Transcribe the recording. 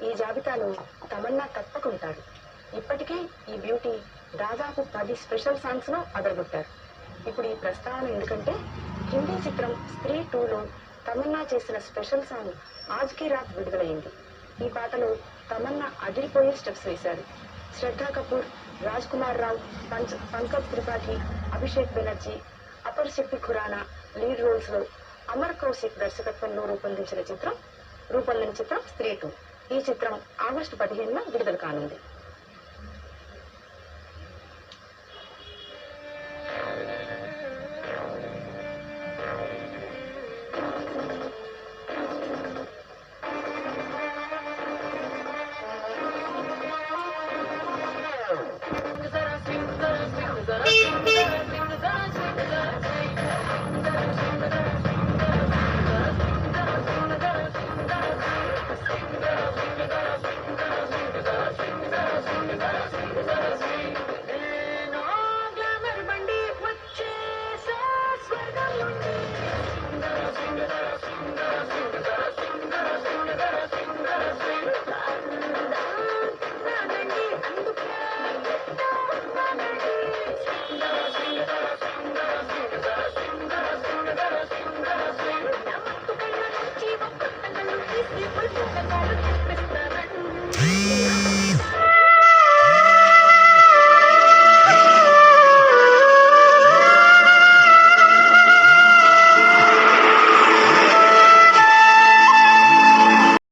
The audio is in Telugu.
ఈ జాబితాలో తమన్నా తప్పకుంటారు. ఇప్పటికే ఈ బ్యూటీ దాదాపు 10 స్పెషల్ సాంగ్స్ లో అదరగొట్టారు. ఇప్పుడు ఈ ప్రస్తావన ఎందుకంటే హిందీ చిత్రం స్త్రీ 2లో తమన్నా చేసిన స్పెషల్ సాంగ్ ఆజ్ కీ రాత్ విడుదలైంది. ఈ పాటలో తమన్నా అదిరిపోయే స్టెప్స్ వేశారు. శ్రద్ధా కపూర్, రాజ్ కుమార్ రావ్, పంకజ్ త్రిపాఠి, అభిషేక్ బెనర్జీ, అపర్ శక్తి ఖురానా లీడ్ రోల్స్ లో అమర్ కౌశిక్ దర్శకత్వంలో రూపొందిన చిత్రం స్త్రీ 2. ఈ చిత్రం ఆగస్టు 15న విడుదల కానుంది.